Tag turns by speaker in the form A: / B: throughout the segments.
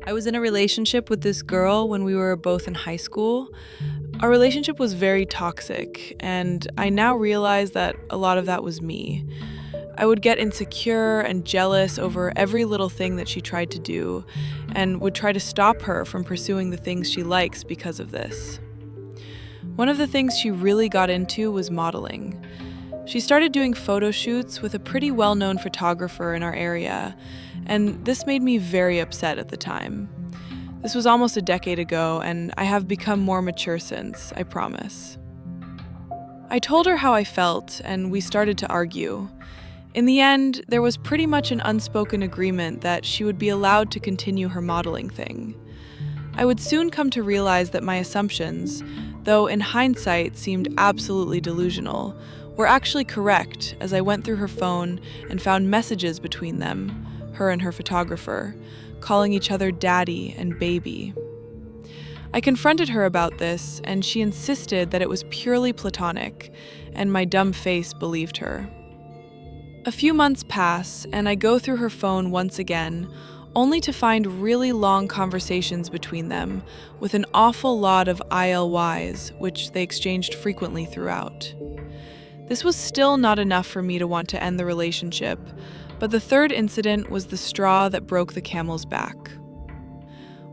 A: I was in a relationship with this girl when we were both in high school. Our relationship was very toxic, and I now realize that a lot of that was me. I would get insecure and jealous over every little thing that she tried to do, and would try to stop her from pursuing the things she likes because of this. One of the things she really got into was modeling. She started doing photo shoots with a pretty well-known photographer in our area, and this made me very upset at the time. This was almost a decade ago, and I have become more mature since, I promise. I told her how I felt, and we started to argue. In the end, there was pretty much an unspoken agreement that she would be allowed to continue her modeling thing. I would soon come to realize that my assumptions, though in hindsight seemed absolutely delusional, were actually correct as I went through her phone and found messages between them, her and her photographer, calling each other daddy and baby. I confronted her about this, and she insisted that it was purely platonic, and my dumb face believed her. A few months pass, and I go through her phone once again, only to find really long conversations between them, with an awful lot of ILYs, which they exchanged frequently throughout. This was still not enough for me to want to end the relationship, but the third incident was the straw that broke the camel's back.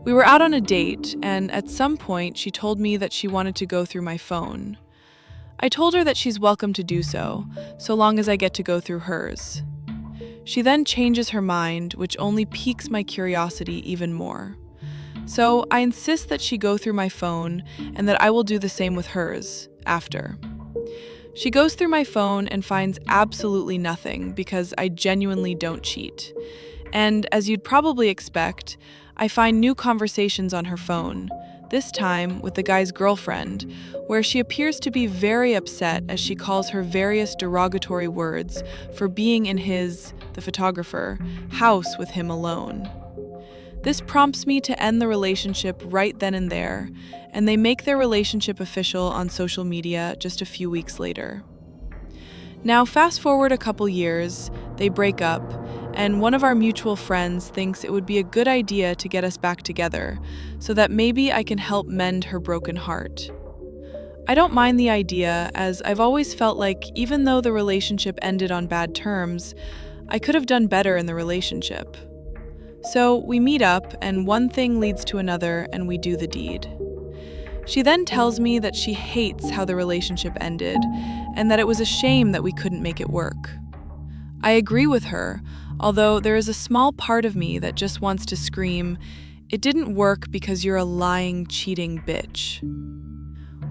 A: We were out on a date, and at some point she told me that she wanted to go through my phone. I told her that she's welcome to do so long as I get to go through hers. She then changes her mind, which only piques my curiosity even more. So I insist that she go through my phone and that I will do the same with hers after. She goes through my phone and finds absolutely nothing because I genuinely don't cheat. And as you'd probably expect, I find new conversations on her phone, this time with the guy's girlfriend, where she appears to be very upset as she calls her various derogatory words for being in his, the photographer, house with him alone. This prompts me to end the relationship right then and there, and they make their relationship official on social media just a few weeks later. Now, fast forward a couple years, they break up, and one of our mutual friends thinks it would be a good idea to get us back together, so that maybe I can help mend her broken heart. I don't mind the idea, as I've always felt like even though the relationship ended on bad terms, I could have done better in the relationship. So we meet up, and one thing leads to another, and we do the deed. She then tells me that she hates how the relationship ended, and that it was a shame that we couldn't make it work. I agree with her, although there is a small part of me that just wants to scream, "It didn't work because you're a lying, cheating bitch."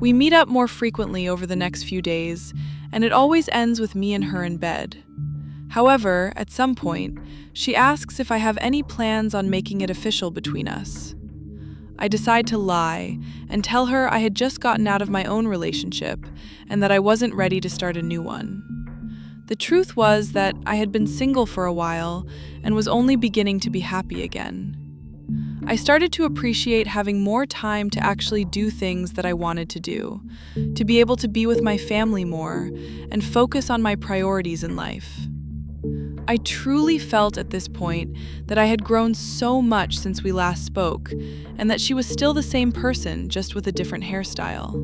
A: We meet up more frequently over the next few days, and it always ends with me and her in bed. However, at some point, she asks if I have any plans on making it official between us. I decide to lie and tell her I had just gotten out of my own relationship and that I wasn't ready to start a new one. The truth was that I had been single for a while and was only beginning to be happy again. I started to appreciate having more time to actually do things that I wanted to do, to be able to be with my family more and focus on my priorities in life. I truly felt at this point that I had grown so much since we last spoke, and that she was still the same person, just with a different hairstyle.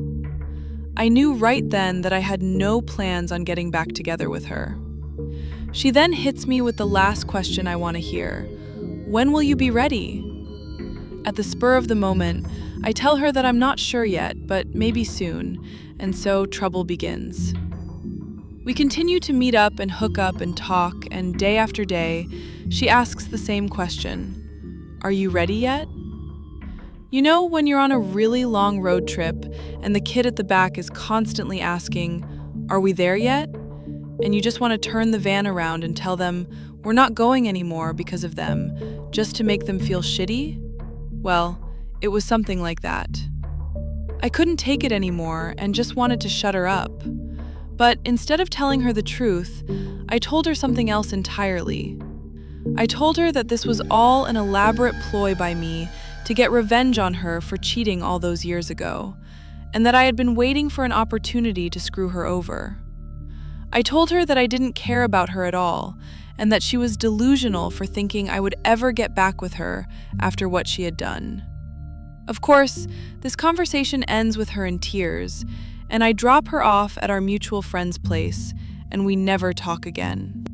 A: I knew right then that I had no plans on getting back together with her. She then hits me with the last question I want to hear. "When will you be ready?" At the spur of the moment, I tell her that I'm not sure yet, but maybe soon, and so trouble begins. We continue to meet up and hook up and talk, and day after day, she asks the same question. "Are you ready yet?" You know, when you're on a really long road trip and the kid at the back is constantly asking, "Are we there yet?" And you just want to turn the van around and tell them, "We're not going anymore because of them," just to make them feel shitty? Well, it was something like that. I couldn't take it anymore and just wanted to shut her up. But instead of telling her the truth, I told her something else entirely. I told her that this was all an elaborate ploy by me to get revenge on her for cheating all those years ago, and that I had been waiting for an opportunity to screw her over. I told her that I didn't care about her at all, and that she was delusional for thinking I would ever get back with her after what she had done. Of course, this conversation ends with her in tears, and I drop her off at our mutual friend's place, and we never talk again.